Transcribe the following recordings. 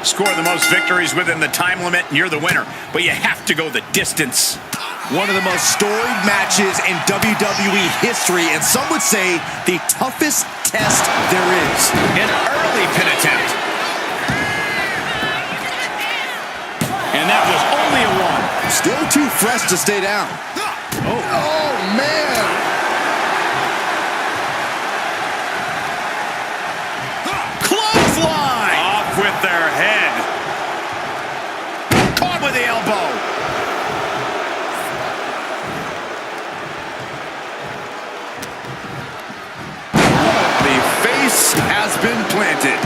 Score the most victories within the time limit, and you're the winner. But you have to go the distance. One of the most storied matches in WWE history, and some would say the toughest test there is. An early pin attempt. And that was only a one. Still too fresh to stay down. Oh man! Clothesline! Off with their head. Caught with the elbow. The face has been planted.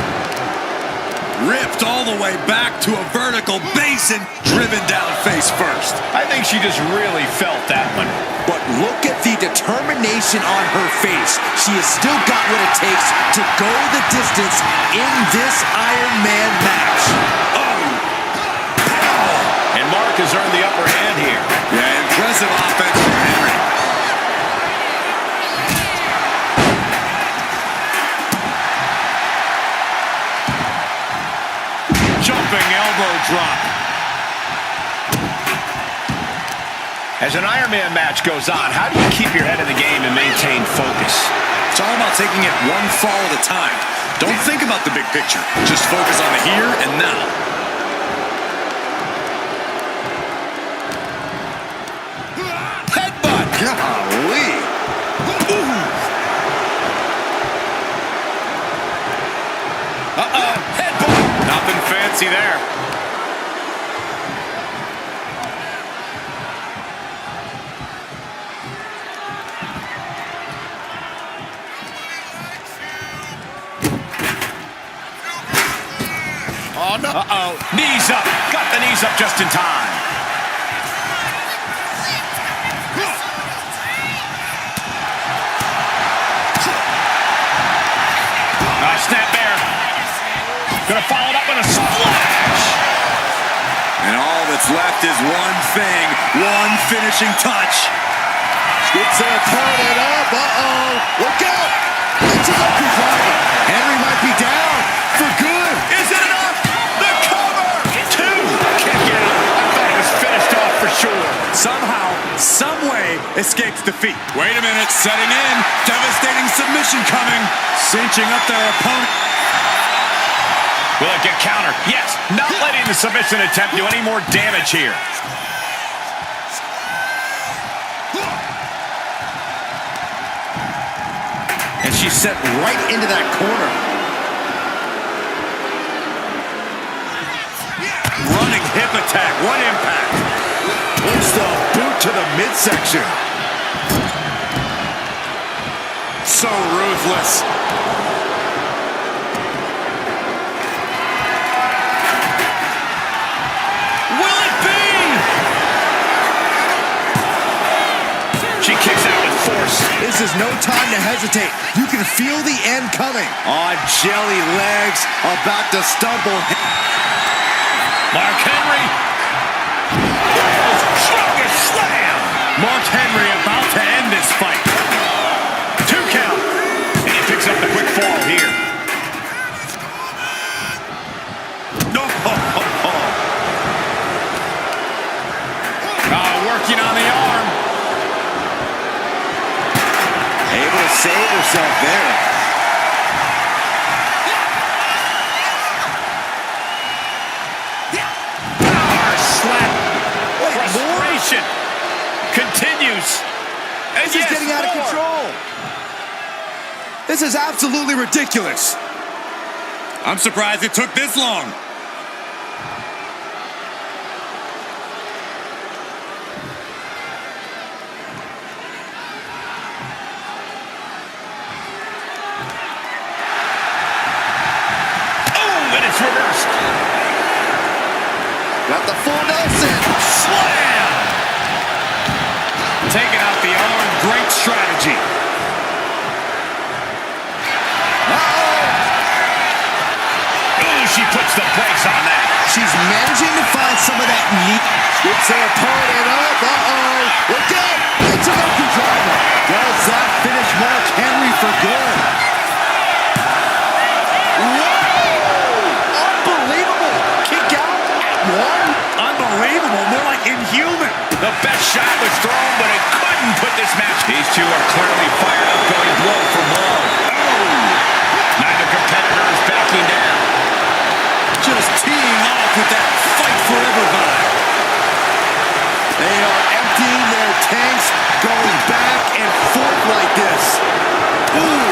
Ripped all the way back to a vertical base and driven down face first. I think she just really felt that one. But look at the determination on her face. She has still got what it takes to go the distance in this Iron Man match. And Mark has earned the upper hand here. Yeah, impressive offense from Henry. Jumping elbow drop. As an Iron Man match goes on, how do you keep your head in the game and maintain focus? It's all about taking it one fall at a time. Don't think about the big picture. Just focus on the here and now. Headbutt! Golly! Uh-oh, headbutt! Nothing fancy there. Oh, no. Uh-oh. Knees up. Got the knees up just in time. Snap there. Gonna follow it up with a splash. And all that's left is one thing, one finishing touch. Gets her opponent up. Uh-oh. Look out. It's an open driver. Henry might be down for good. Is it enough? The cover! Two! Can't get it. I thought it was finished off for sure. Somehow, some way, escapes defeat. Wait a minute, setting in. Devastating submission coming. Cinching up their opponent. Will it get countered? Yes. Not letting the submission attempt do any more damage here. And she's set right into that corner. Running hip attack. One impact. Puts the boot to the midsection. So ruthless. Will it be? She kicks out with force. This is no time to hesitate. You can feel the end coming. On jelly legs, about to stumble. Mark Henry. Strongest slam. Mark Henry about to end this fight. 2 count. And he picks up the quick fall here. No. Working on the arm. Able to save herself there. Power slap. Frustration continues. This is getting out of control. This is absolutely ridiculous. I'm surprised it took this long. Reversed. Got the full Nelson. Slam! Taking out the arm. Great strategy. Ooh, she puts the brakes on that. She's managing to find some of that neat. Gets her opponent up. Look out. It's an open driver. Does that finish Mark Henry for good? Whoa! Unbelievable. human. The best shot was thrown, but it couldn't put this match. These two are clearly fired up, going blow for blow. Oh! Neither competitor is backing down. Just teeing off with that fight forever vibe. They are emptying their tanks, going back and forth like this. Ooh!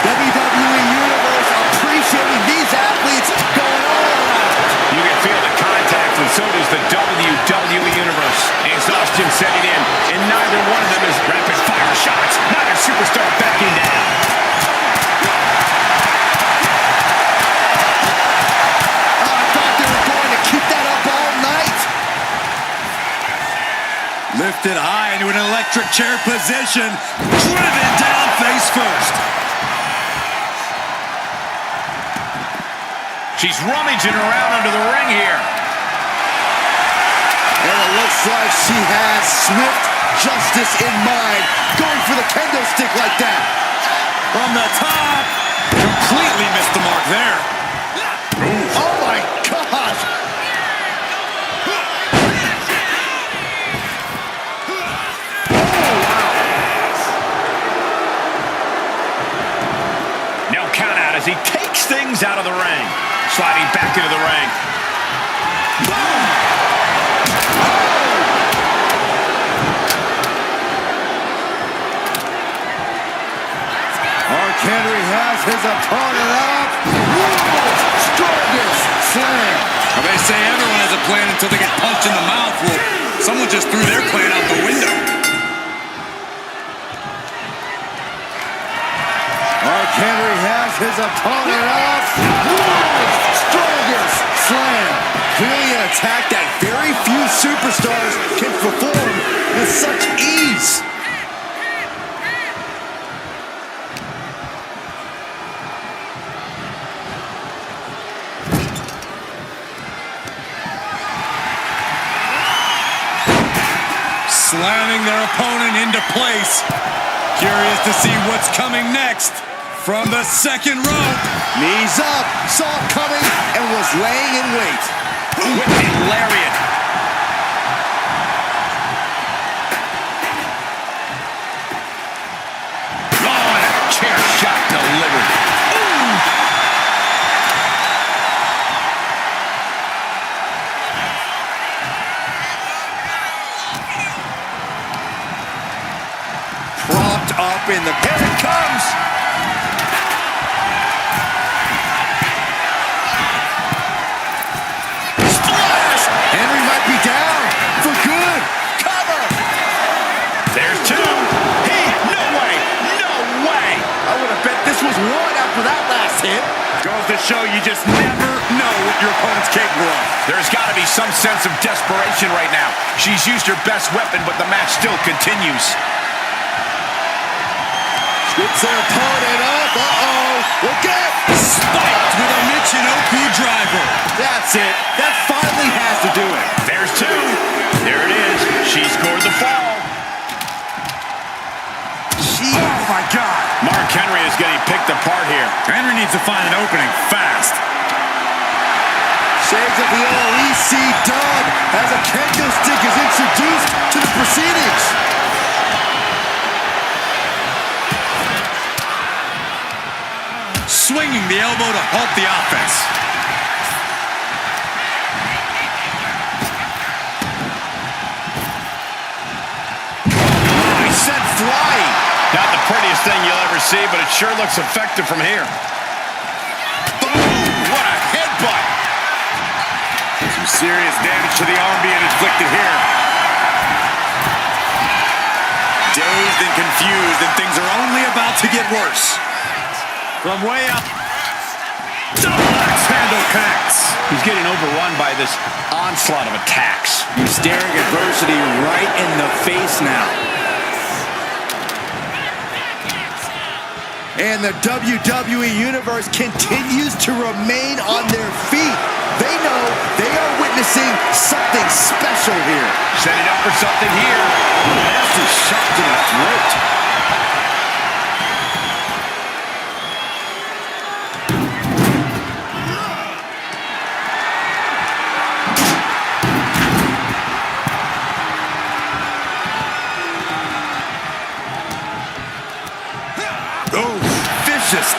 WWE Universe appreciating these athletes going all out. You can feel the contact, and so does the WWE Universe. Exhaustion setting in, and neither one of them is rapid-fire shots. Neither superstar backing down. I thought they were going to keep that up all night. Lifted high into an electric chair position. Driven down face first. She's rummaging around under the ring here. And it looks like she has swift justice in mind. Going for the kendo stick like that. From the top. Completely missed the mark there. Oh my gosh. No count out as he takes things out of the ring. Sliding back into the ring. Boom! Mark Henry has his opponent up. World's strongest slam. Well, they say everyone has a plan until they get punched in the mouth. Well, someone just threw their plan out the window. Mark Henry has his opponent up. World's strongest slam. Clearly an attack that very few superstars can perform with such ease. Slamming their opponent into place. Curious to see what's coming next. From the second rope. Knees up. Saw it coming and was laying in wait. Whipping lariat. Oh, and a chair shot delivered. Ooh. Propped up in the... Here it comes! Splash! Henry might be down for good. Cover! There's two. No way. No way. I would have bet this was one after that last hit. Goes to show you just never know what your opponent's capable of. There's got to be some sense of desperation right now. She's used her best weapon, but the match still continues. Gets their opponent up. Uh-oh. Look out. Spiked with a Michinoku driver. That's it. That finally has to do it. There's two. There it is. She scored the fall. Oh, my God. Mark Henry is getting picked apart here. Henry needs to find an opening fast. Shades of the LEC dub as a kendo stick is introduced to the proceedings. Swinging the elbow to halt the offense. He sent flying. Not the prettiest thing you'll ever see, but it sure looks effective from here. Boom! What a headbutt. Some serious damage to the arm being inflicted here. Dazed and confused, and things are only about to get worse. From way up. Double axe handle connects. He's getting overrun by this onslaught of attacks. He's staring adversity right in the face now. And the WWE Universe continues to remain on their feet. They know they are witnessing something special here. Setting up for something here. Nasty shot to the throat.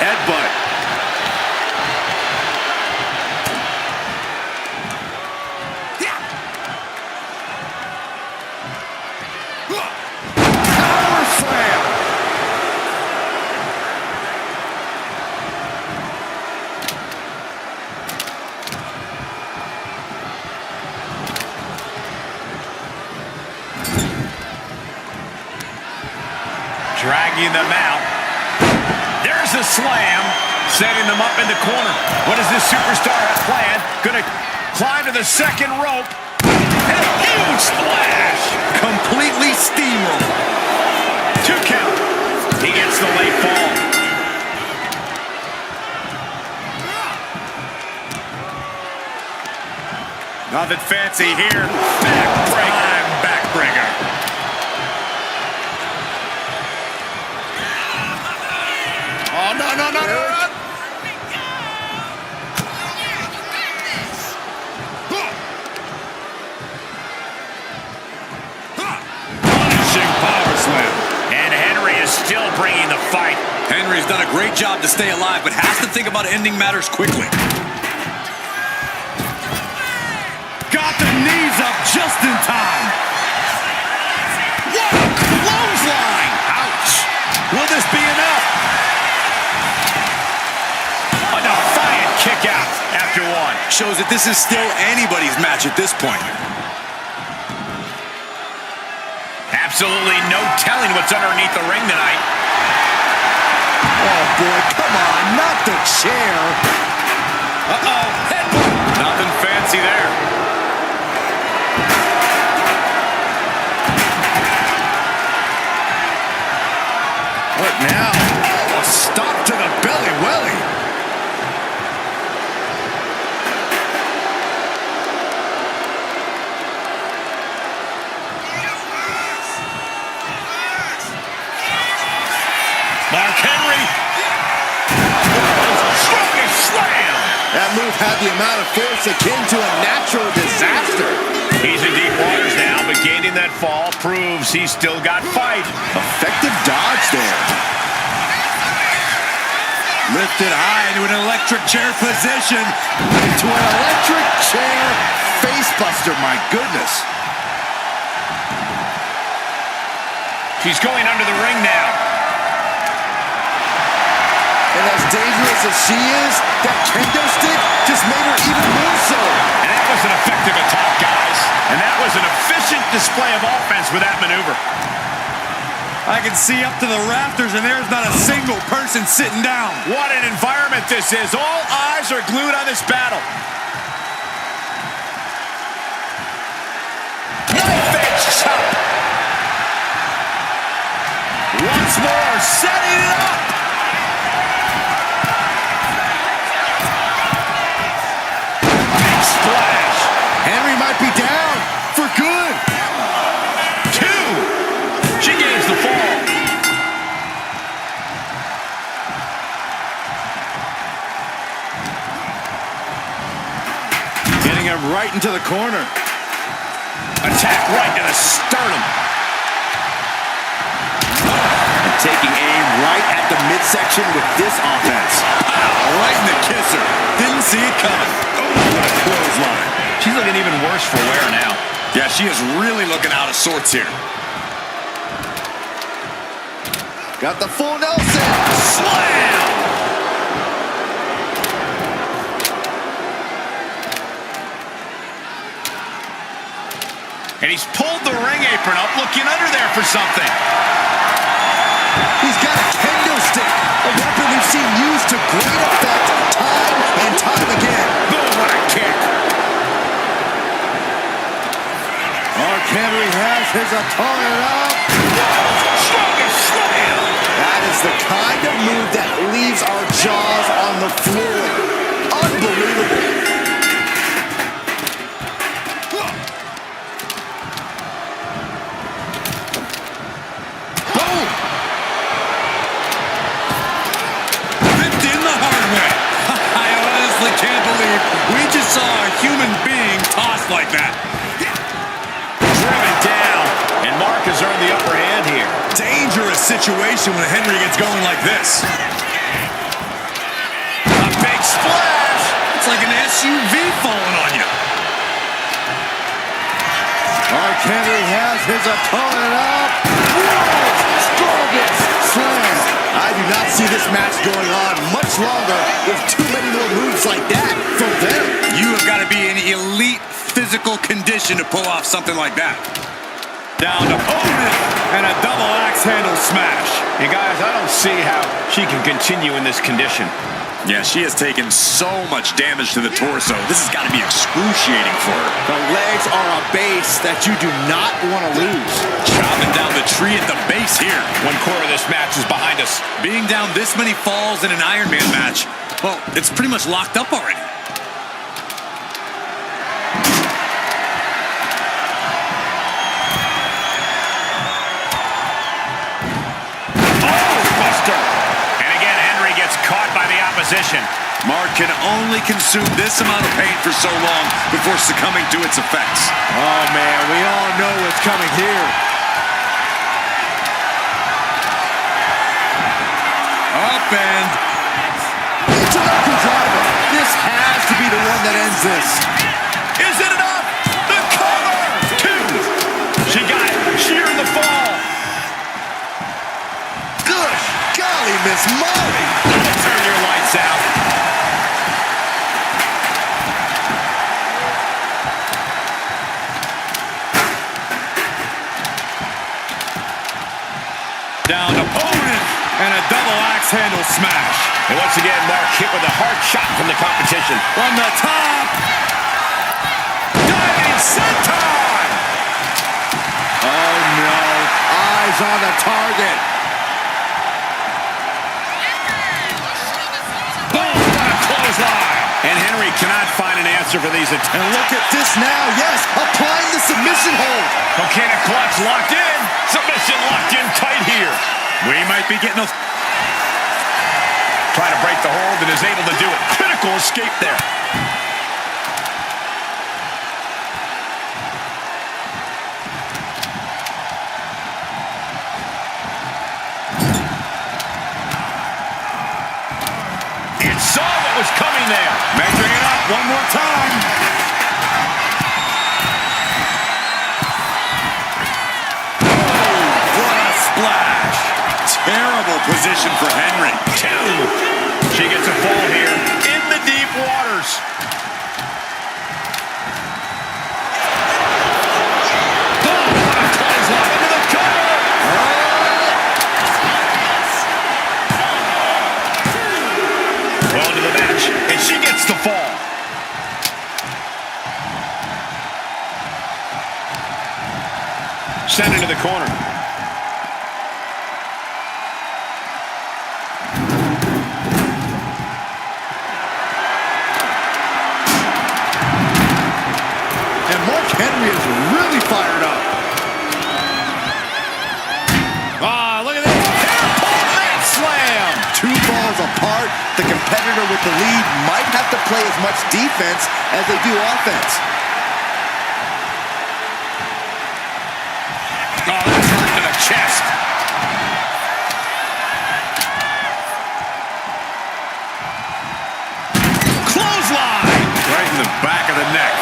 headbutt. Power slam. Dragging them out. There's a slam, setting them up in the corner. What does this superstar have planned? Gonna climb to the second rope. And a huge splash. Completely steamrolled. 2 count. He gets the late fall. Nothing fancy here. Backbreaker. Backbreaker. Oh, no, no, no, no, no. Punishing power slam. And Henry is still bringing the fight. Henry's done a great job to stay alive, but has to think about ending matters quickly. Got the knees up just in time. What a clothesline. Ouch. Will this be enough? A defiant kick out after one. Shows that this is still anybody's match at this point. Absolutely no telling what's underneath the ring tonight. Oh, boy, come on, not the chair. Uh-oh, headbutt. Nothing fancy there. What now? Oh, a stop to the belly welly. Mark Henry. Strongest slam. That move had the amount of force akin to a natural disaster. He's in deep waters now, but gaining that fall proves he's still got fight. Effective dodge there. Lifted high into an electric chair position. Into an electric chair facebuster, my goodness. She's going under the ring now. And as dangerous as she is, that kendo stick just made her even more so. And that was an effective attack, guys. And that was an efficient display of offense with that maneuver. I can see up to the rafters, and there's not a single person sitting down. What an environment this is. All eyes are glued on this battle. Knife-edge chop. Once more, setting it up. Big splash. Henry might be down for good. 2. She gains the fall. Getting him right into the corner. Attack right to the sternum. And taking aim right at the midsection with this offense. Right in the kisser. Didn't see it coming. Oh, what a clothesline. She's looking even worse for wear now. Yeah, she is really looking out of sorts here. Got the full Nelson. Slam! And he's pulled the ring apron up, looking under there for something. He's got a kendo stick, a weapon we've seen used to great effect time and time again. Boom, what a kick. Mark Henry has his opponent up. Strongest slam. That is the kind of move that leaves our jaws on the floor. Unbelievable. Boom. Ripped in the hard way. I honestly can't believe we just saw a human being tossed like that. Driven down, and Mark has earned the upper hand here. Dangerous situation when Henry gets going like this. SUV falling on you. Mark Henry has his opponent up. World's strongest slam. I do not see this match going on much longer with too many more moves like that from them. You have got to be in elite physical condition to pull off something like that. Down to Otis and a double axe handle smash. You guys, I don't see how she can continue in this condition. Yeah, she has taken so much damage to the torso. This has got to be excruciating for her. The legs are a base that you do not want to lose. Chopping down the tree at the base here. One quarter of this match is behind us. Being down this many falls in an Iron Man match, well, it's pretty much locked up already. Opposition. Mark can only consume this amount of pain for so long before succumbing to its effects. Oh, man, we all know what's coming here. Up and... It's a knuckle driver. This has to be the one that ends this. Is it enough? The cover! Two. She got it. She earned the fall. Good golly, Miss Molly. Turn your lights out. Down opponent and a double axe handle smash. And once again, Mark hit with a hard shot from the competition. From the top. Diving senton. Oh no. Eyes on the target. And Henry cannot find an answer for these attempts. And look at this now. Yes, applying the submission hold. Coquina clutch locked in. Submission locked in tight here. We might be getting a... Trying to break the hold and is able to do it. Critical escape there. Saw what was coming there. Measuring it up one more time. Oh, what a splash. Terrible position for Henry. Two. She gets a fall here in the deep waters. Oh, what a clothesline into the cover. Well into the match, and she gets the fall. Sent into the corner. And Mark Henry is really fired up. Look at this. Hairpole mat slam. Two falls apart. The competitor with the lead might have to play as much defense as they do offense. Oh, that's right to the chest. Clothesline. Right in the back of the neck.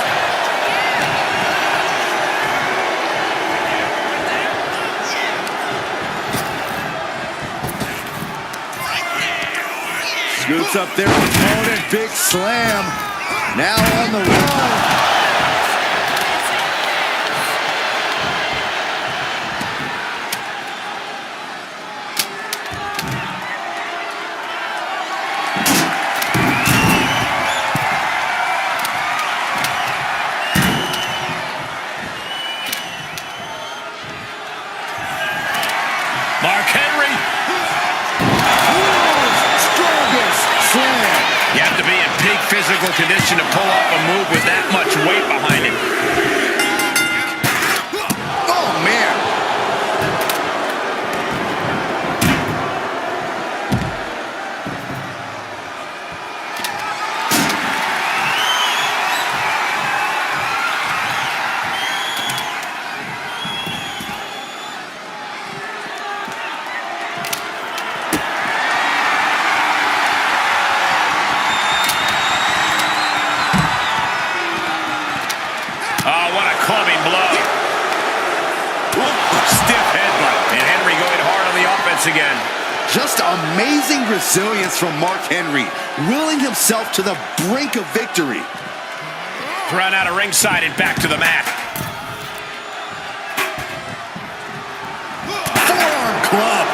Scoots up their opponent, big slam. Now on the run. Mark Henry. World's strongest slam. You have to be in peak physical condition to pull off a move with that much weight behind it. Oh, man. offense again. Just amazing resilience from Mark Henry, willing himself to the brink of victory. Thrown out of ringside and back to the mat. Forearm club.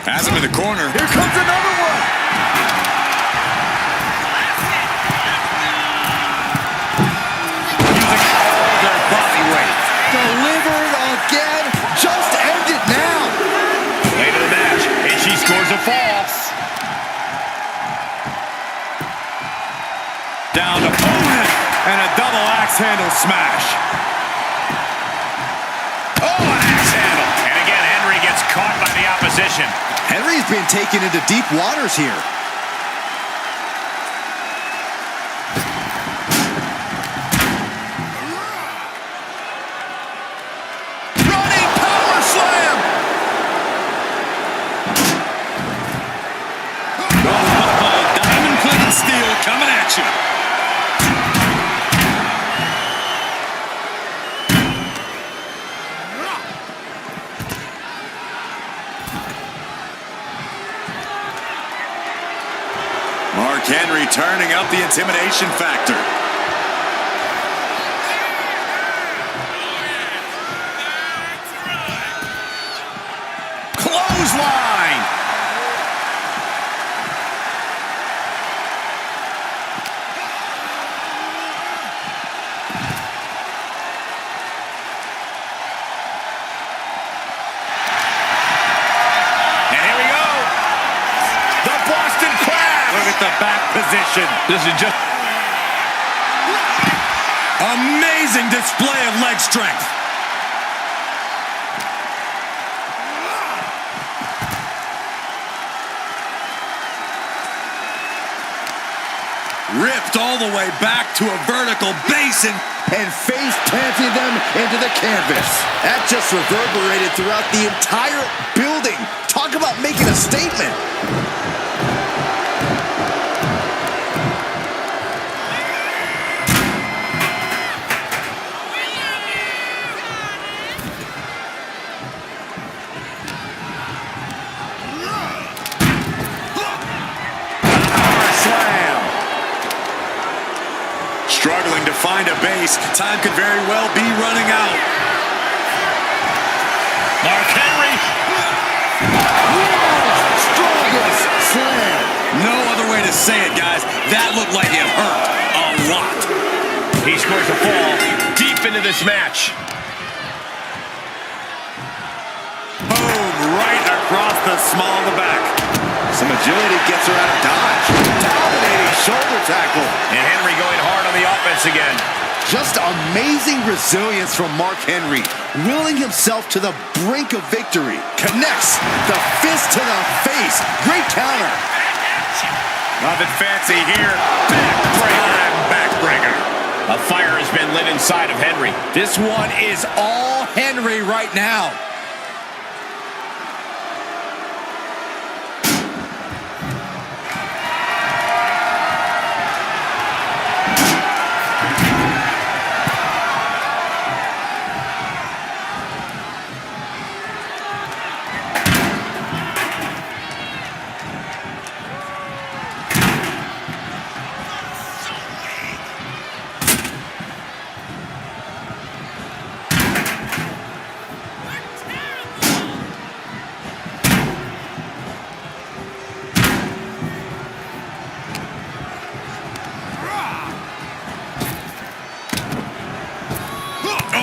Has him in the corner. Here comes another one. Using all their body weight. Delivered again. Just end it now. Late in the match, and she scores a fall. Down opponent. And a double axe handle smash. Oh, an axe handle. And again, Henry gets caught by the opposition. Henry's been taken into deep waters here. Running power slam. Diamond-plated steel coming at you. Mark Henry turning up the intimidation factor. Clothesline. And here we go. The Boston Crab. Look at the back position. This is just Amazing display of leg strength. Ripped all the way back to a vertical basin. And face planting them into the canvas. That just reverberated throughout the entire building. Talk about making a statement. Struggling to find a base. Time could very well be running out. Mark Henry. Strongest slam. No other way to say it, guys. That looked like it hurt a lot. He scores a fall deep into this match. Boom, right across the small of the back. Some agility gets her out of dodge. Dominating shoulder tackle. And Henry going hard on the offense again. Just amazing resilience from Mark Henry, willing himself to the brink of victory. Connects the fist to the face. Great counter. Nothing fancy here. Backbreaker. A fire has been lit inside of Henry. This one is all Henry right now.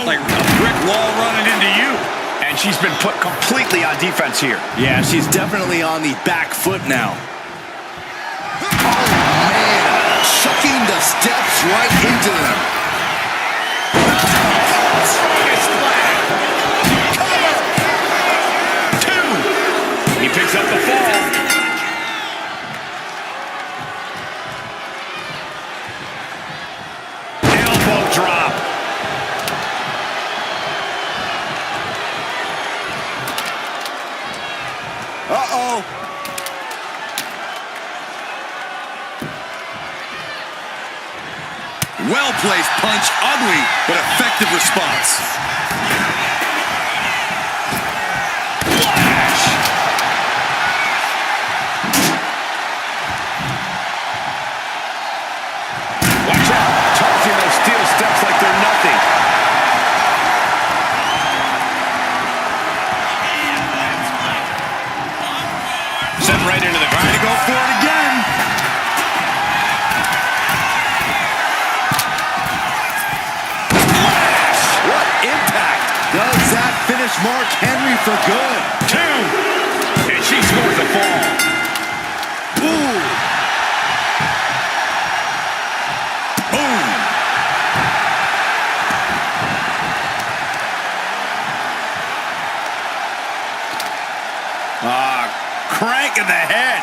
Like a brick wall running into you. And she's been put completely on defense here. Yeah, she's definitely on the back foot now. Oh, man. Chucking the steps right into them. Strongest flag. Cover. 2. He picks up the fall. Elbow drop. Uh-oh. Well-placed punch, ugly, but effective response. Flash! Watch out, tossing those steel steps like they're nothing. Set right into the ground. Trying to go for it again. What impact does that finish Mark Henry for good? 2. And she scores the fall. Ooh. Boom. Crank in the head.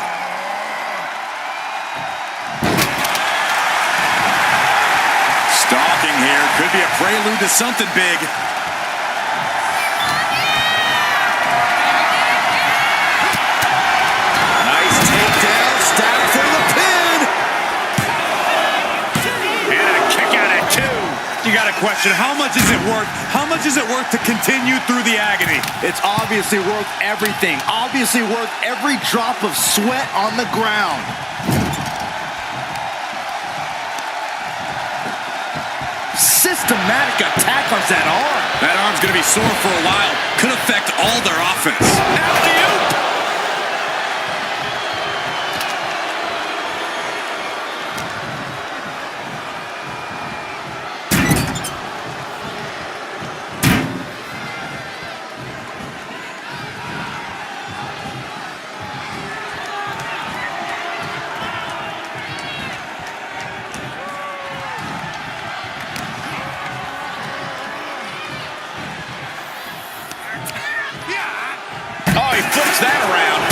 Stalking here. Could be a prelude to something big. Nice takedown. Stab for the pin. And a kick out at 2. You got a question. How much is it worth? How much is it worth to continue through the agony? It's obviously worth everything. Obviously worth every drop of sweat on the ground. Systematic attack on that arm. That arm's going to be sore for a while. Could affect all their offense. Alley-oop. Oh, he flips that around.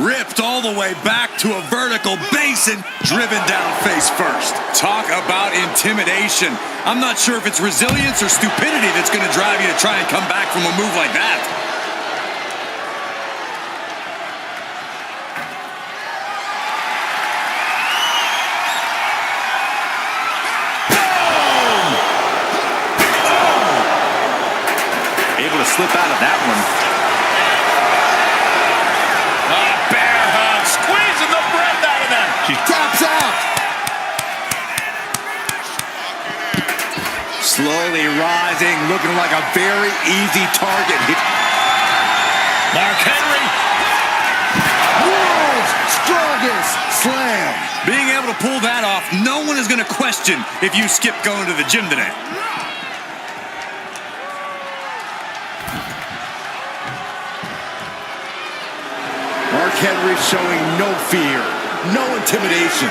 Ripped all the way back to a vertical basin, driven down face first. Talk about intimidation. I'm not sure if it's resilience or stupidity that's going to drive you to try and come back from a move like that. Able to slip out of that one. Bear hug, squeezing the breath out of them. She taps out. Slowly rising, looking like a very easy target. Mark Henry. World's strongest slam. Being able to pull that off, no one is going to question if you skip going to the gym today. Mark Henry showing no fear, no intimidation.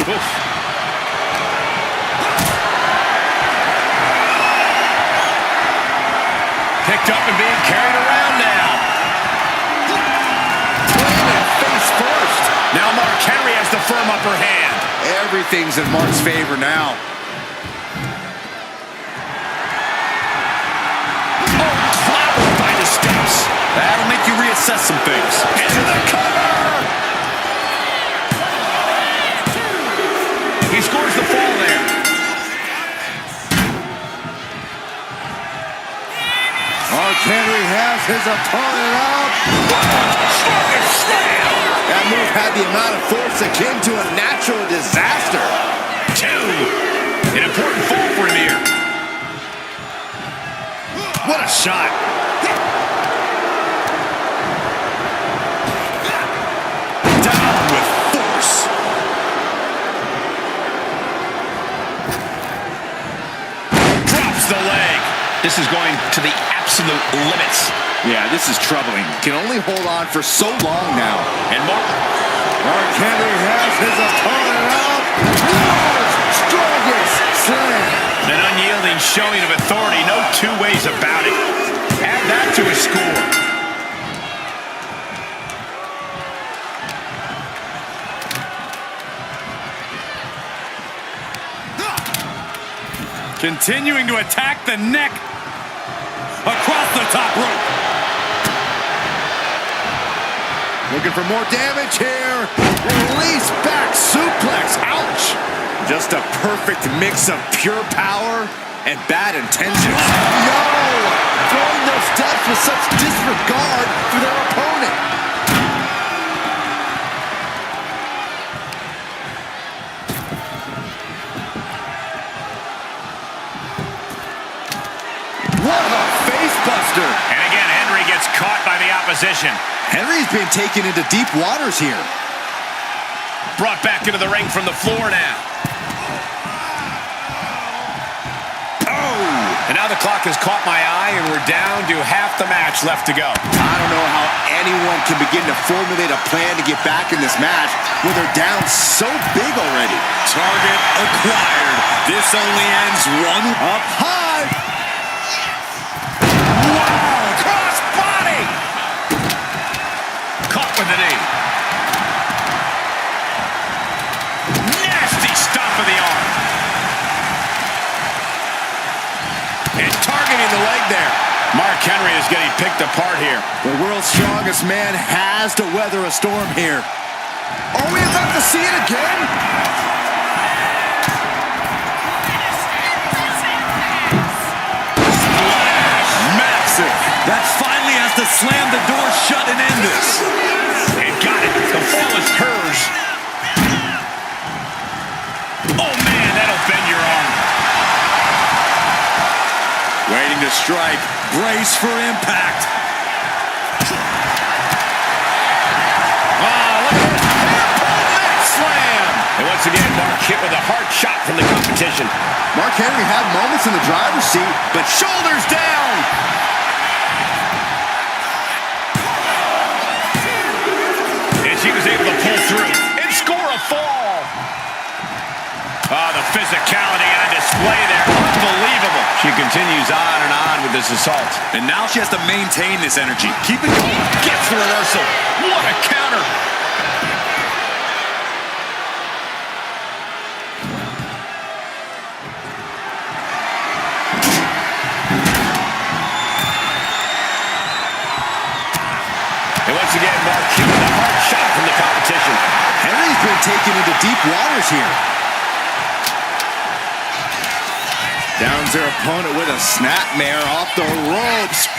Oof. Picked up and being carried around now. Planted face first. Now Mark Henry has the firm upper hand. Everything's in Mark's favor now. That'll make you reassess some things. Into the cover! He scores the fall there. Mark Henry has his opponent up. Slam! That move had the amount of force akin to a natural disaster. 2. An important fall for him here. What a shot. Down with force. Drops the leg. This is going to the absolute limits. Yeah, this is troubling. Can only hold on for so long now. And Mark Mark Henry has his opponent up. World's strongest slam. An unyielding showing of authority. No two ways about it. Add that to his score. Continuing to attack the neck across the top rope. Looking for more damage here. Release back suplex. Ouch. Just a perfect mix of pure power and bad intentions. No! Throwing those steps with such disregard for their opponent. What a face buster. And again, Henry gets caught by the opposition. Henry's being taken into deep waters here. Brought back into the ring from the floor now. Oh! And now the clock has caught my eye, and we're down to half the match left to go. I don't know how anyone can begin to formulate a plan to get back in this match when they're down so big already. Target acquired. This only ends one. Up high. Wow! Cross body! Caught with the knee. Nasty stop of the arm. And targeting the leg there. Mark Henry is getting picked apart here. The world's strongest man has to weather a storm here. Are we about to see it again? Massive. That finally has to slam the door shut and end this. And got it. The fall is hers. Oh, man, that'll bend your arm. Waiting to strike. Brace for impact. Oh, look at that slam. And once again, Mark hit with a hard shot from the competition. Mark Henry had moments in the driver's seat, but Shoulders down. And she was able to pull through and score a fall. Oh, the physicality on display there. Unbelievable. She continues on with this assault. And now she has to maintain this energy. Keep it going. Gets the reversal. What a counter. And once again, Mark hit with a hard shot from the competition. Henry's been taken into deep waters here. Downs their opponent with a snapmare off the ropes.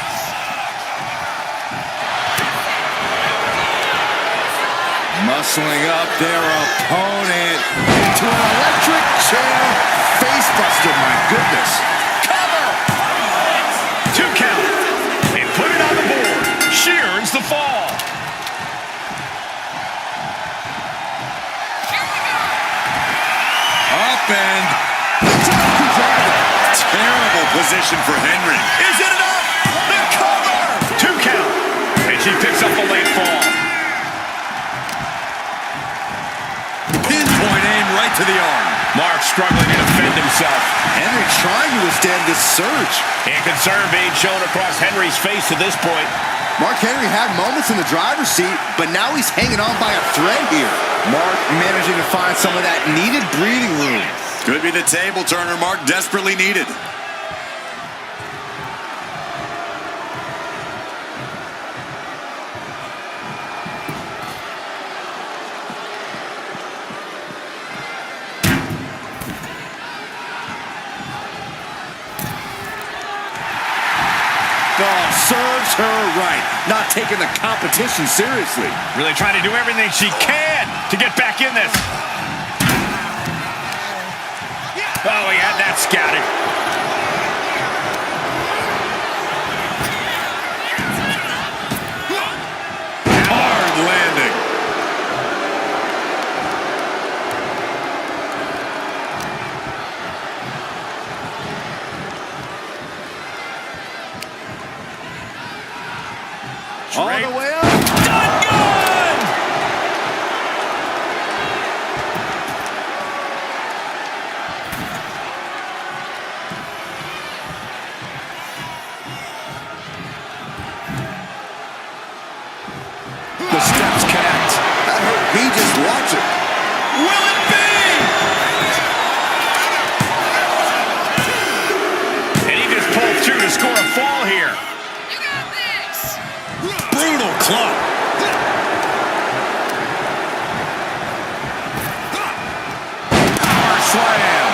Muscling up their opponent into an electric chair facebuster, my goodness. Cover! 2 count. And put it on the board. She earns the fall. Up and terrible position for Henry. Is it enough? The cover! 2 count. And she picks up a late fall. Pinpoint aim right to the arm. Mark struggling to defend himself. Henry trying to withstand this surge. And concern being shown across Henry's face at this point. Mark Henry had moments in the driver's seat, but now he's hanging on by a thread here. Mark managing to find some of that needed breathing room. Could be the table turner Mark desperately needed. Oh, serves her right. Not taking the competition seriously. Really trying to do everything she can to get back in this. Oh, he had that scouted. Hard landing. All the way up. Done good! Watch it. Will it be? And he just pulled through to score a fall here. You got this. Brutal club. Power slam.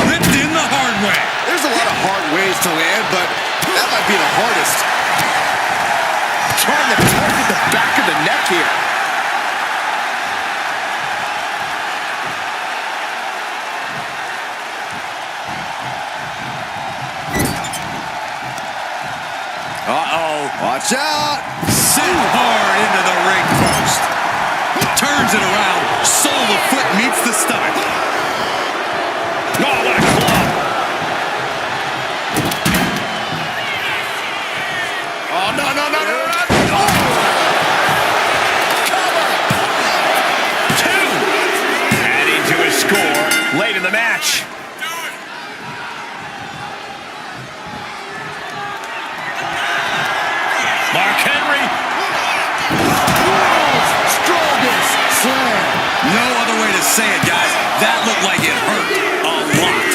Ripped in the hard way. There's a lot of hard ways to land, but that might be the hardest. Trying to target the back of the neck here. Uh-oh. Watch out. Sent hard into the ring post. Turns it around. Sole of foot meets the stomach. Oh, what a club. Oh, no, no, no, no, no. Oh. Cover. 2. Adding to his score late in the match. Mark Henry. World's strongest slam. No other way to say it, guys. That looked like it hurt a lot.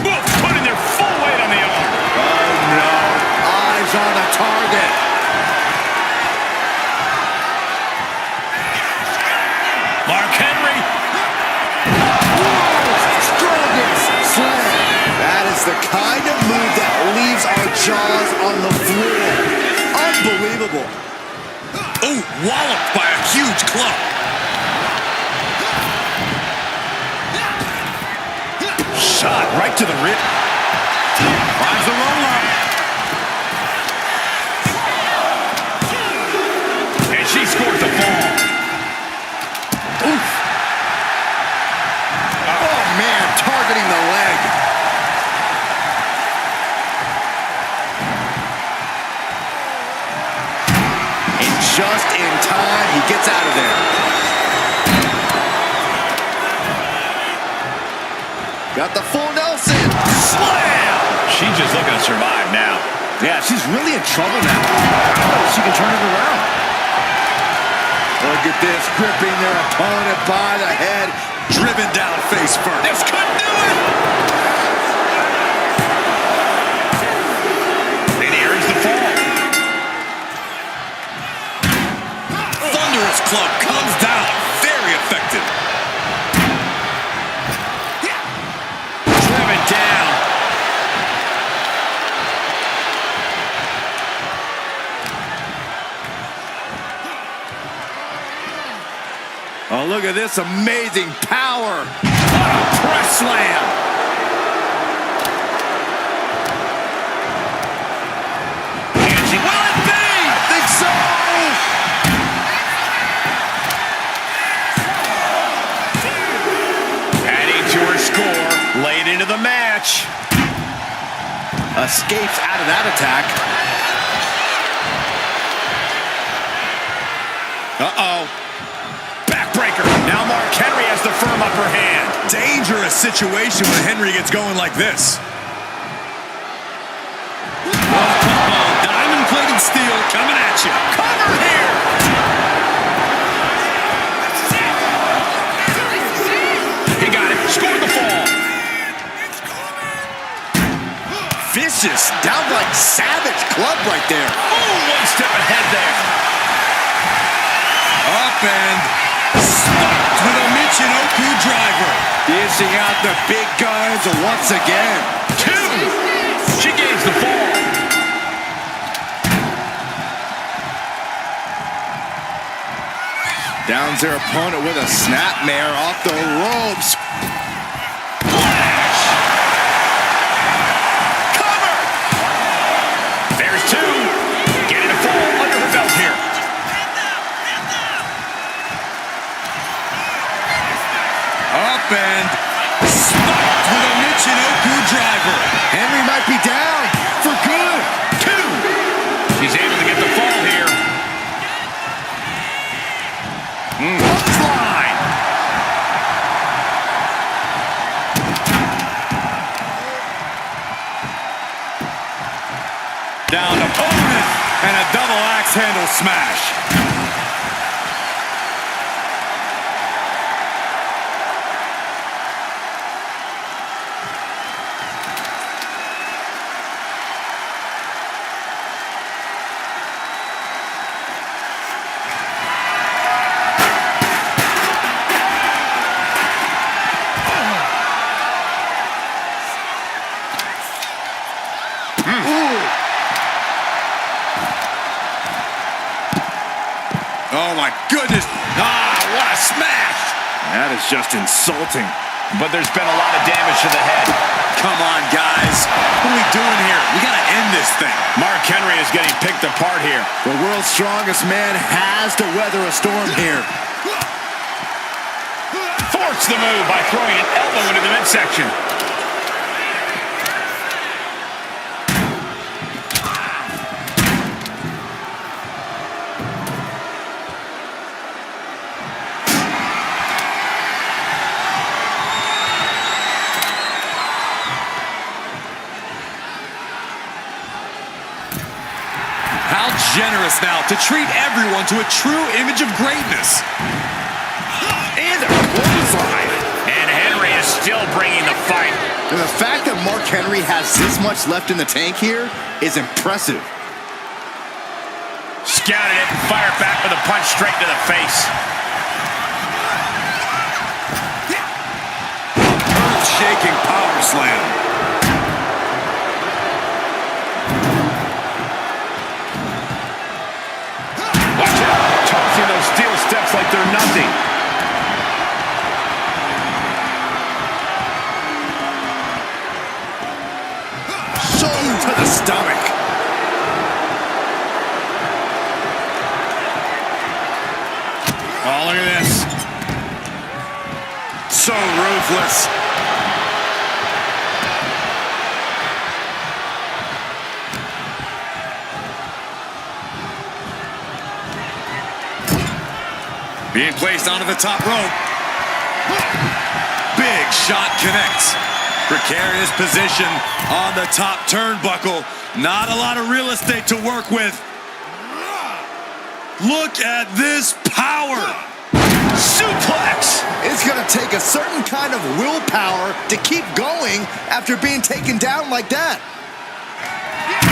Both putting their full weight on the arm. Oh, no. Eyes on the target. Mark Henry. World's strongest slam. That is the kind of move that leaves our jaws on the floor. Unbelievable. Oh, walloped by a huge club. Shot right to the rib. Finds the roll-up. And she scores the fall. Oof. Oh, man, targeting the leg. And just in time, he gets out of there. Got the full Nelson. Slam! She's just looking to survive now. Yeah, she's really in trouble now. I don't know if she can turn it around. Look at this, gripping their opponent by the head. Driven down face first. This could do it! And he earns the fall. Thunderous club comes down. Very effective. Driven down. Oh, look at this amazing power. What a press slam. And she will it be? I think so. Adding to her score late into the match. Escapes out of that attack. Uh-oh. Backbreaker. Now Mark Henry has the firm upper hand. Dangerous situation when Henry gets going like this. Diamond-plated steel coming at you. Cover here. He got it. Scored the fall. Vicious, downright savage club right there. Oh, one step ahead there. Up and spiked with a Michinoku driver. Dishing out the big guns once again. 2. She gains the fall. Downs their opponent with a snapmare off the ropes. Flash. Cover. There's 2. Getting a fall under her belt here. Up and spiked with a Michinoku driver. Henry might be down for good. 2. She's able to get the fall here. Clothesline. Down opponent and a double axe handle smash. Oh, my goodness. Ah, what a smash. That is just insulting. But there's been a lot of damage to the head. Come on, guys. What are we doing here? We got to end this thing. Mark Henry is getting picked apart here. The world's strongest man has to weather a storm here. Forced the move by throwing an elbow into the midsection. How generous now to treat everyone to a true image of greatness. And a clothesline. And Henry is still bringing the fight. And the fact that Mark Henry has this much left in the tank here is impressive. Scouted it and fired back with a punch straight to the face. Earth-shaking power slam. Watch out, tossing those steel steps like they're nothing. Shoulder to the stomach. Oh, look at this. So ruthless. Being placed onto the top rope. Big shot connects. Precarious position on the top turnbuckle. Not a lot of real estate to work with. Look at this power. Suplex. It's going to take a certain kind of willpower to keep going after being taken down like that.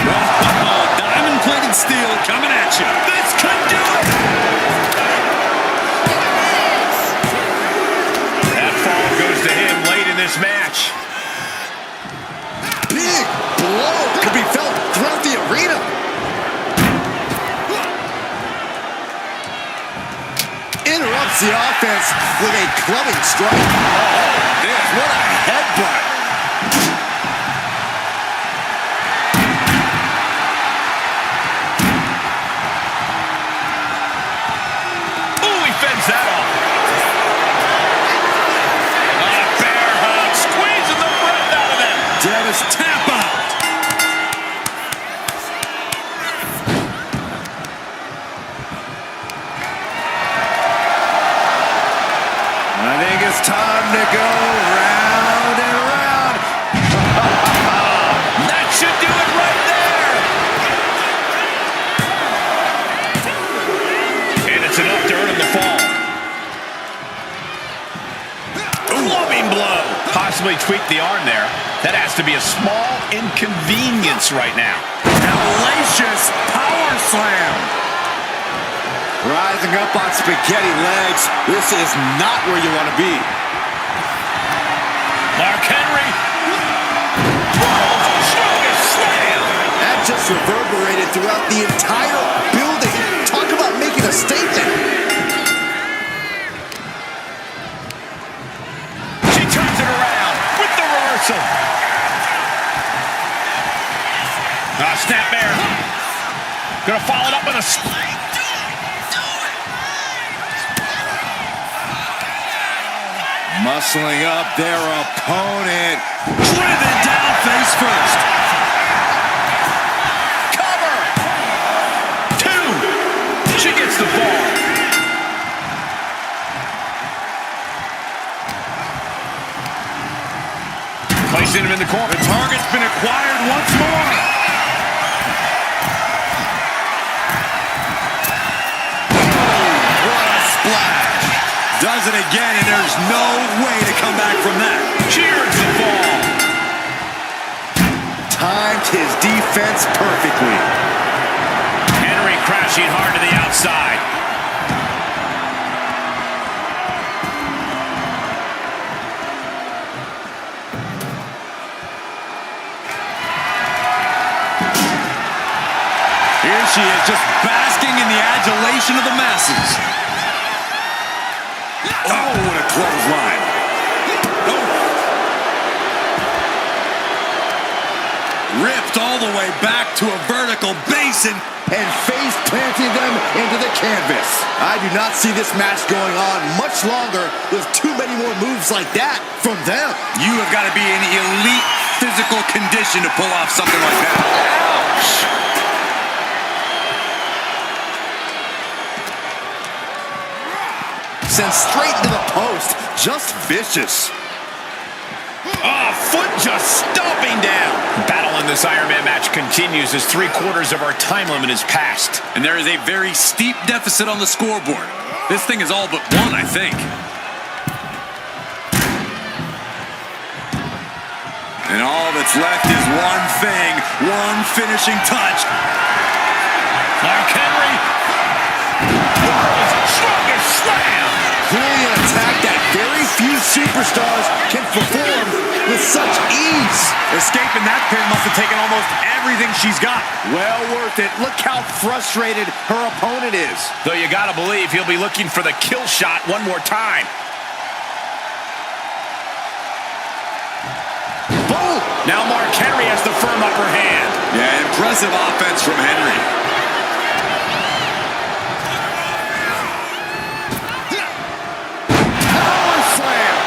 Oh, diamond-plated steel coming at you. This could do it. That fall goes to him late in this match. Big blow could be felt throughout the arena. Interrupts the offense with a clubbing strike. Oh, what a headbutt. Ooh, he fends that off. A bear hug, squeezing the breath out of him. Dennis tap out. I think it's time to go round and round. That should do it right there. And it's enough to earn him the fall. Clubbing blow. Possibly tweak the arm there. That has to be a small inconvenience right now. Hellacious power slam. Rising up on spaghetti legs. This is not where you want to be. Mark Henry. World's strongest slam. That just reverberated throughout the entire building. Talk about making a statement. She turns it around with the reversal. Snap bear. Gonna follow it up with a Muscling up their opponent. Driven down face first. cover. 2. She gets the ball. Placing him in the corner. The target's been acquired once more. Does it again, and there's no way to come back from that. Cheers the ball. Timed his defense perfectly. Henry crashing hard to the outside. Here she is, just basking in the adulation of the masses. Oh, what a clothesline. Oh. Ripped all the way back to a vertical basin. And face planting them into the canvas. I do not see this match going on much longer with too many more moves like that from them. You have got to be in elite physical condition to pull off something like that. Ouch! Sent straight to the post. Just vicious. Oh, foot just stomping down. Battle in this Iron Man match continues as 3/4 of our time limit is passed. And there is a very steep deficit on the scoreboard. This thing is all but won, I think. And all that's left is one thing, one finishing touch. Mark Henry. World's strongest slam. Clearly an attack that very few superstars can perform with such ease. Escaping that pin must have taken almost everything she's got. Well worth it. Look how frustrated her opponent is. Though you gotta believe he'll be looking for the kill shot one more time. Boom! Now Mark Henry has the firm upper hand. Yeah, impressive offense from Henry. Power slam!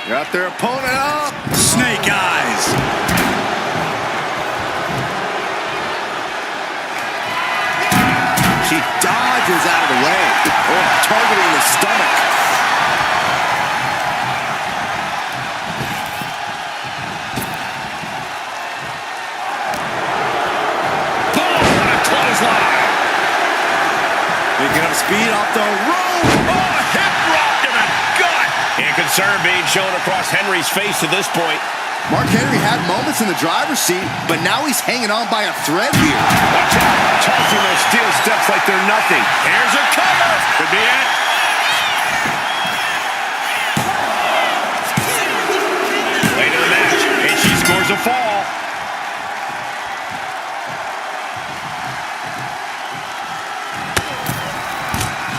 Got their opponent up. Snake eyes. She dodges out of the way. Oh, targeting the stomach. Boom! What a clothesline. Picking up speed off the rope. Oh, hip drop to the gut. And concern being shown across Henry's face to this point. Mark Henry had moments in the driver's seat, but now he's hanging on by a thread here. Watch out. Tossing those steel steps like they're nothing. Here's a cover. Could be it. Late in the match, and she scores a fall.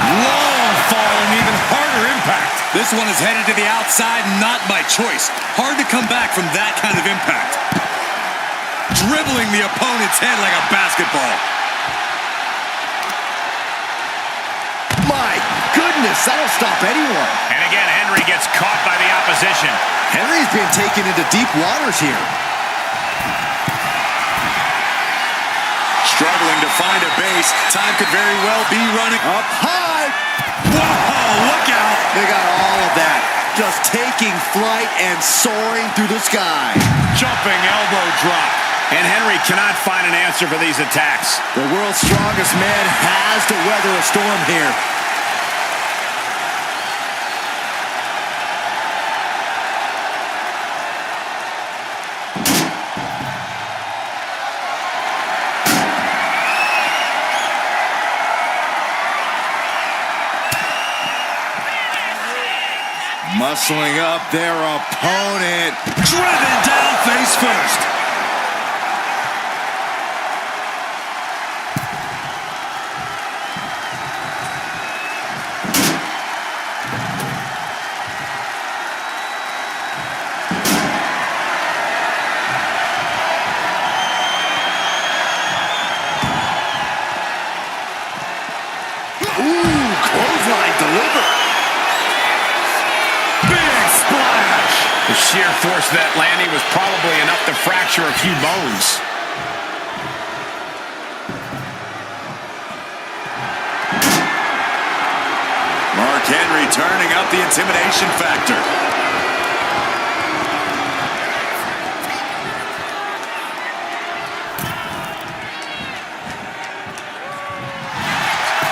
Long fall and even harder impact. This one is headed to the outside, not by choice. Hard to come back from that kind of impact. Dribbling the opponent's head like a basketball. My goodness, that'll stop anyone. And again, Henry gets caught by the opposition. Henry's being taken into deep waters here. Struggling to find a base. Time could very well be running. Up high. Whoa, look out. They got all of that. Just taking flight and soaring through the sky. Jumping elbow drop. And Henry cannot find an answer for these attacks. The world's strongest man has to weather a storm here. Muscling up their opponent. Driven down face first. Ooh, clothesline delivered. The sheer force of that landing was probably enough to fracture a few bones. Mark Henry Henry turning up the intimidation factor.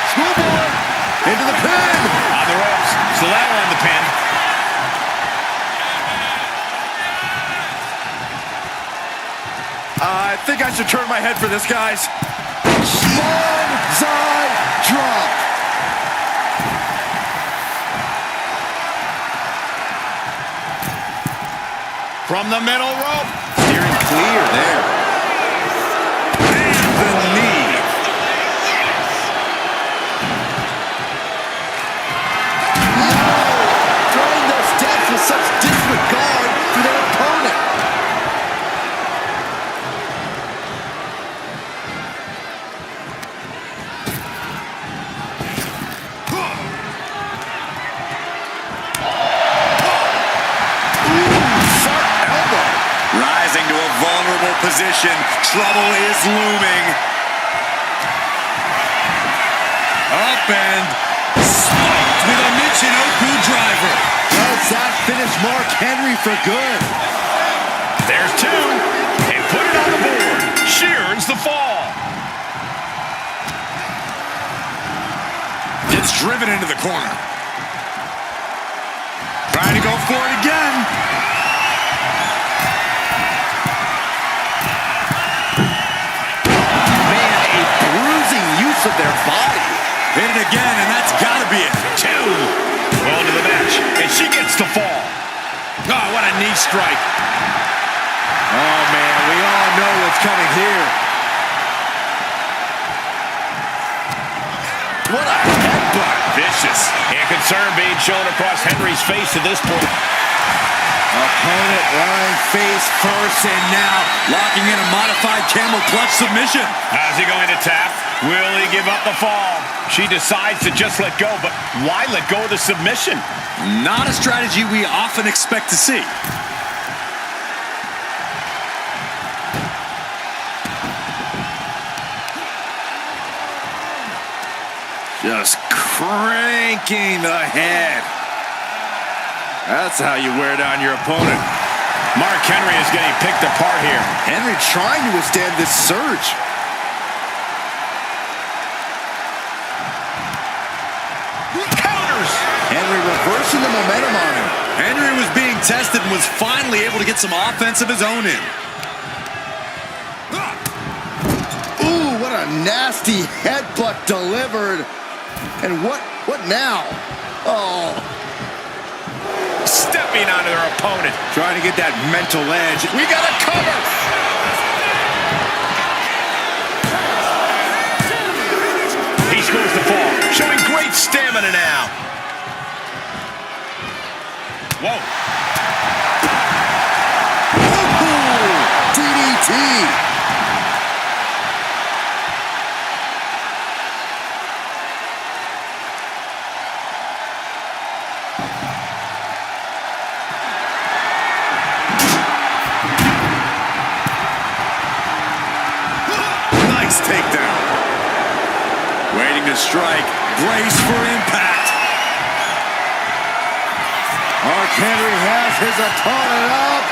Schoolboy into the pin. On the ropes, so that'll end the pin. I think I should turn my head for this, guys. Bonsai drop. From the middle rope. Steering clear there. And the knee. Throwing their steps with such disregard for their opponent. Rising to a vulnerable position. Trouble is looming. Up and spiked with a Michinoku driver. Does that finish Mark Henry for good? There's two. And put it on the board. Shears the fall. Gets driven into the corner. Trying to go for it again. Of their body. Hit it again, and that's got to be it. Two. Well into the match. And she gets the fall. Oh, what a knee strike. Oh, man, we all know what's coming here. What a headbutt. Vicious. And concern being shown across Henry's face at this point. Opponent lying face first, and now Locking in a modified camel clutch submission. How's he going to tap? Will he give up the fall? She decides to just let go, but why let go of the submission? Not a strategy we often expect to see. just cranking the head. That's how you wear down your opponent. Mark Henry is getting picked apart here. Henry trying to withstand this surge. Counters! Henry reversing the momentum on him. Henry was being tested and was finally able to get some offense of his own in. Ooh, what a nasty headbutt delivered. And what now? Oh. Stepping onto their opponent. Trying to get that mental edge. We got a cover! He scores the fall, showing great stamina now. Whoa. Ooh, DDT. Nice takedown. Waiting to strike. Brace for impact. Mark Henry has his opponent up.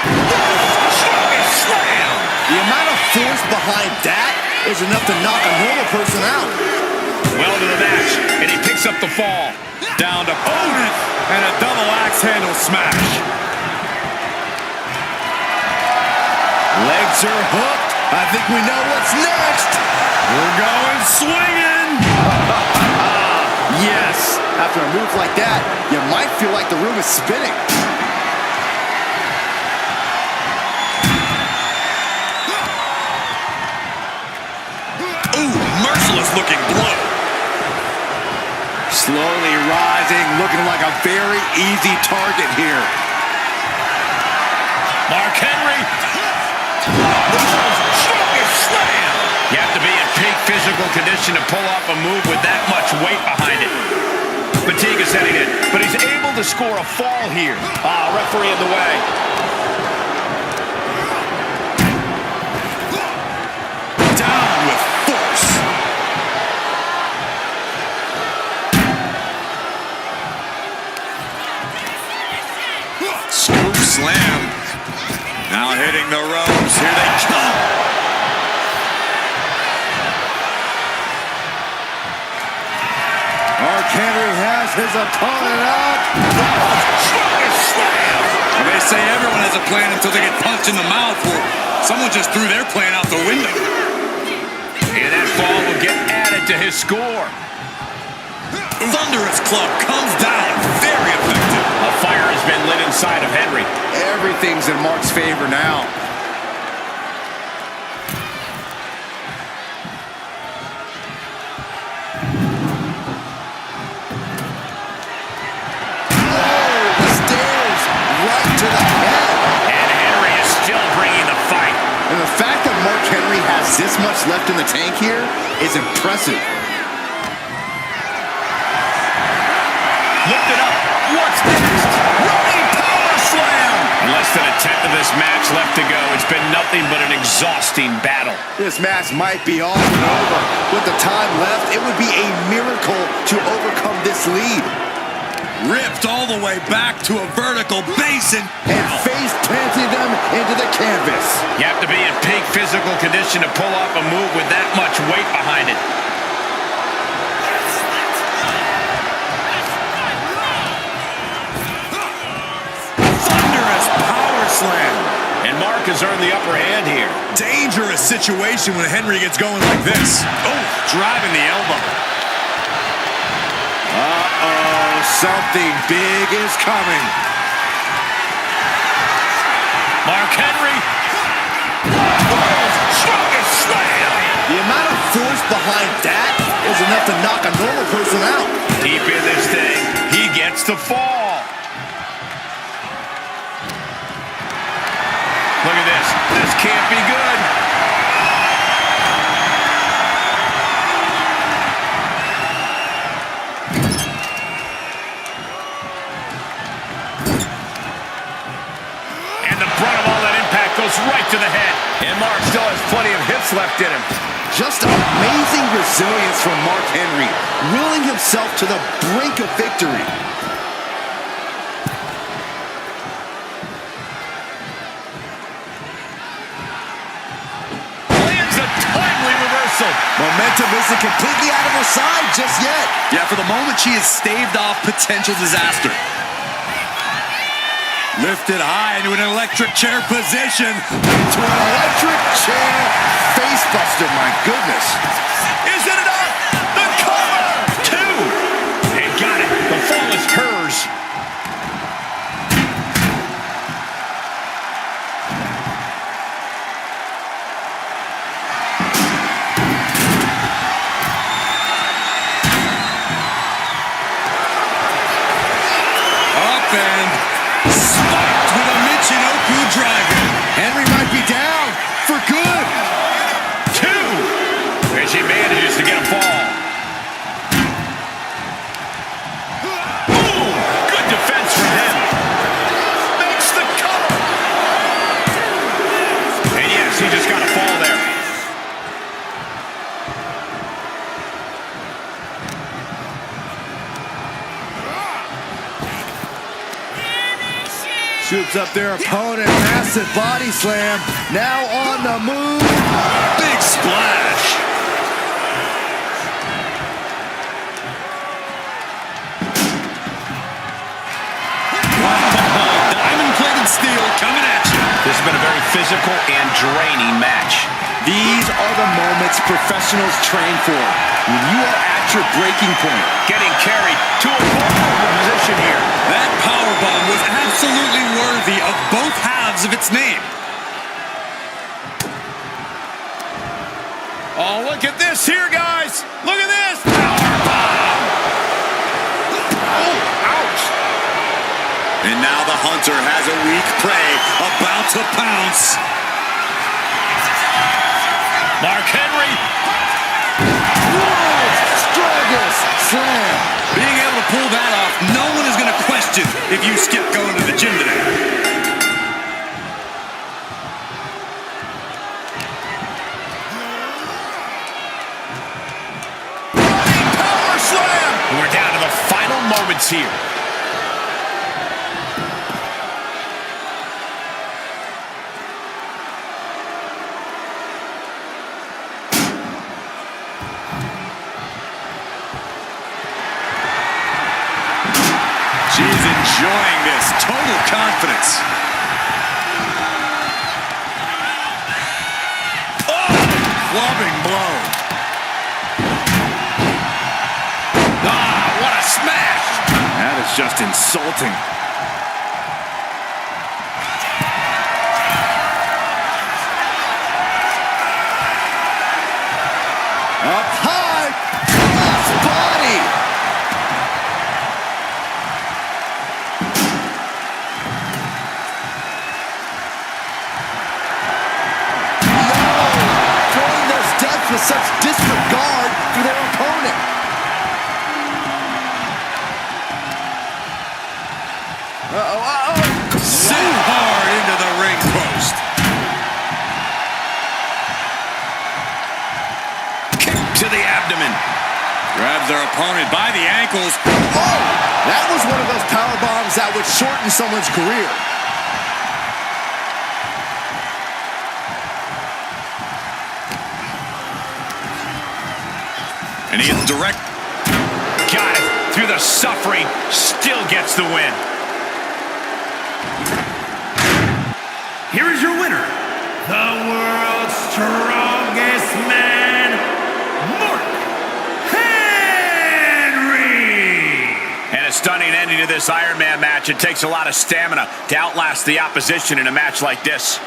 Slam! The amount of force behind that is enough to knock a normal person out. Well to the match, and he picks up the fall. Down to opponent, And a double axe handle smash. Legs are hooked. I think we know what's next. We're going swinging. Yes. After a move like that, you might feel like the room is spinning. Ooh, merciless looking blow. Slowly rising, looking like a very easy target here. Mark Henry. Strongest slam. You have to be in peak physical condition to pull off a move with that much weight behind it. Fatigue is setting in, but he's able to score a fall here. Referee in the way. Down with force. Hitting the ropes. Here they come. Mark Henry has his opponent up. Well, they say everyone has a plan until they get punched in the mouth. Well, someone just threw their plan out the window. And that fall will get added to his score. Thunderous club comes down. Very effective. A fire has been lit inside of Henry. Everything's in Mark's favor now. This much left in the tank here is impressive. Lift it up. What's next? Running power slam. Less than a tenth of this match left to go. It's been nothing but an exhausting battle. This match might be all and over. With the time left, it would be a miracle to overcome this lead. Ripped all the way back to a vertical basin. And face planted them into the canvas. You have to be in peak physical condition to pull off a move with that much weight behind it. Thunderous power slam. And Mark has earned the upper hand here. Dangerous situation when Henry gets going like this. Oh, driving the elbow. Something big is coming. Mark Henry. World's strongest slam. The amount of force behind that is enough to knock a normal person out. Deep in this thing, he gets the fall. Look at this. This can't be good. Goes right to the head. And Mark still has plenty of hits left in him. Just amazing resilience from Mark Henry, willing himself to the brink of victory. Lands a timely reversal. Momentum isn't completely out of her side just yet. Yeah, for the moment, she has staved off potential disaster. Lifted high into an electric chair position. To an electric chair facebuster, my goodness. Is it enough? The cover! Two! And got it. The fall is hers. Up and spiked with a Michinoku driver. Henry might be down for good. Two! And she manages to get a fall. Boom! Good defense from him. Makes the cover. And yes, he just got a fall there. Shoots up their opponent, massive body slam. Now on the move. Big splash. Diamond-plated steel coming at you. This has been a very physical and draining match. These are the moments professionals train for. When you are at your breaking point. Getting carried to a vulnerable position here. That powerbomb was absolutely worthy of both halves of its name. Oh, look at this here, guys. Look at this. Powerbomb. Oh, ouch. And now the hunter has a weak prey about to pounce. Mark Henry. World's strongest slam. Being able to pull that off, no one is going to question if you skip going to the gym today. Power slam. And we're down to the final moments here. She's enjoying this. Total confidence. Oh, clubbing blow. Ah, what a smash. That is just insulting. Up high, cross body. No, throwing those deaths with such disregard for their opponent. Sent hard into the ring post. To the abdomen. Grabs their opponent by the ankles. Oh, that was one of those power bombs that would shorten someone's career. And he hits direct. Got it. Through the suffering, still gets the win. Here is your winner, the world's strongest man, Mark Henry. And a stunning ending to this Iron Man match. It takes a lot of stamina to outlast the opposition in a match like this.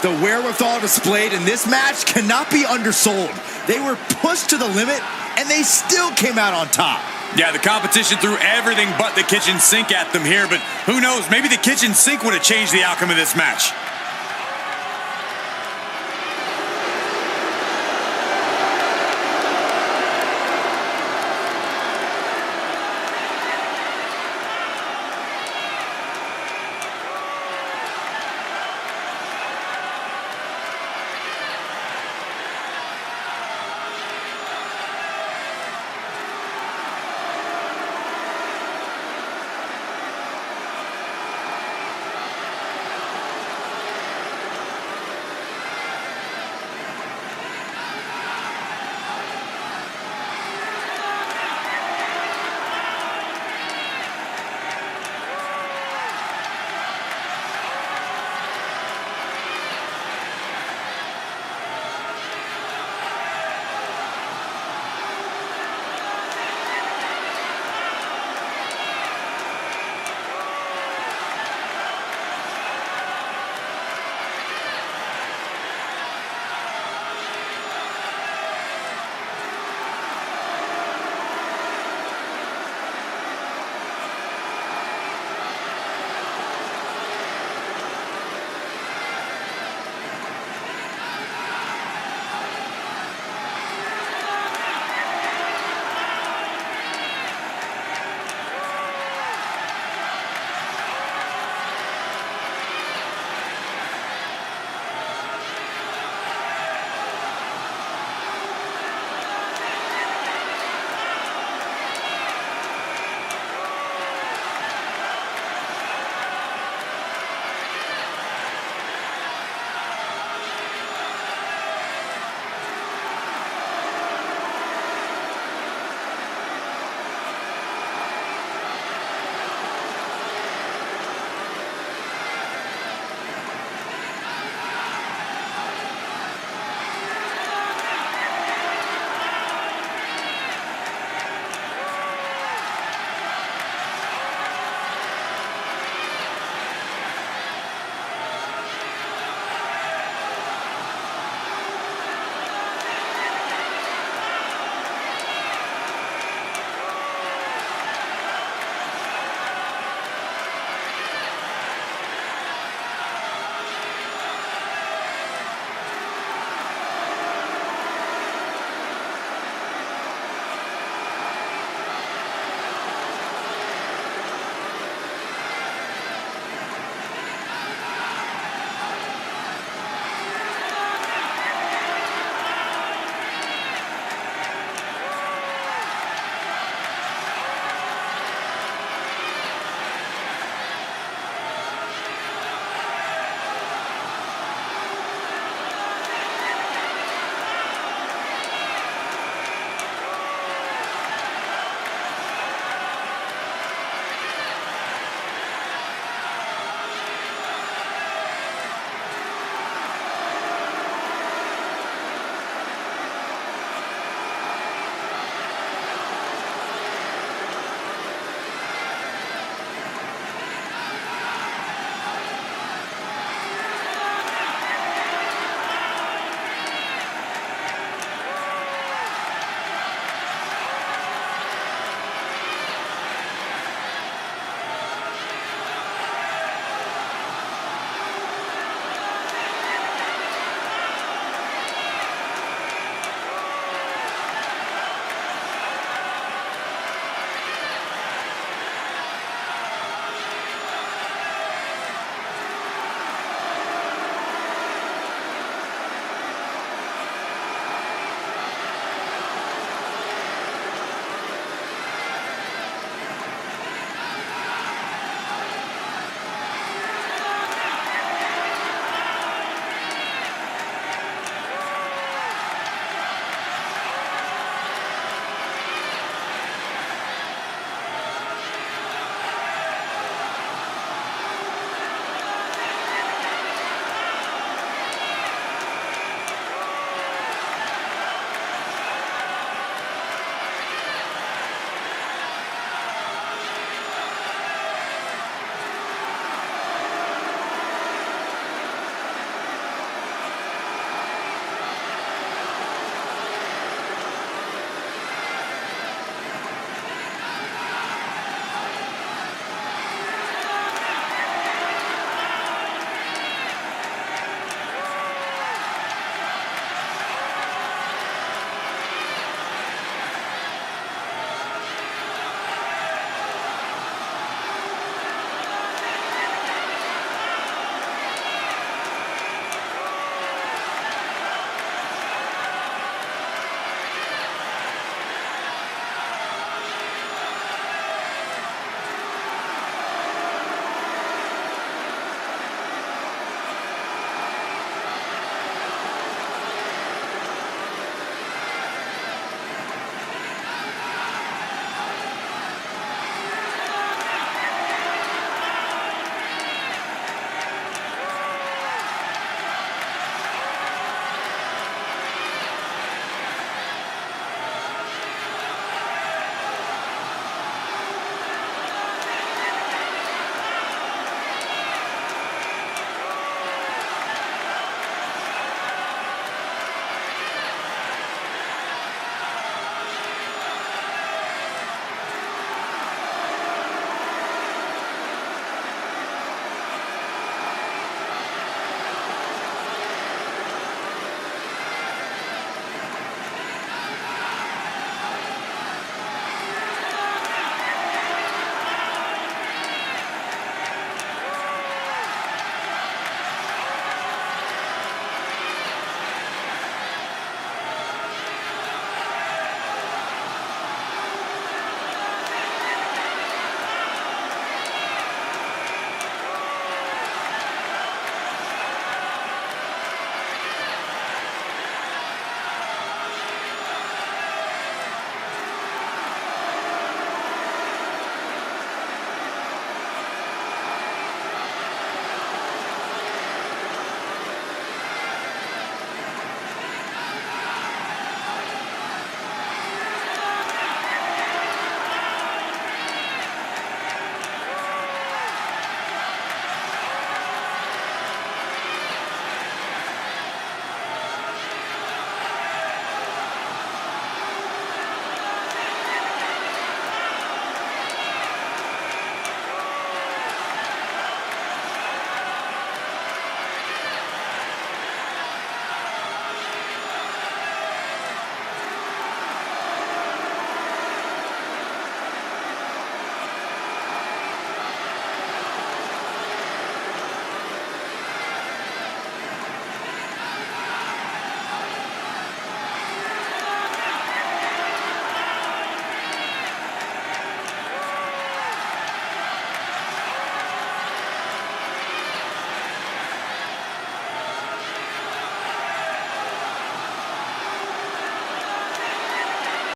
The wherewithal displayed in this match cannot be undersold. They were pushed to the limit, and they still came out on top. Yeah, the competition threw everything but the kitchen sink at them here, but who knows, maybe the kitchen sink would have changed the outcome of this match.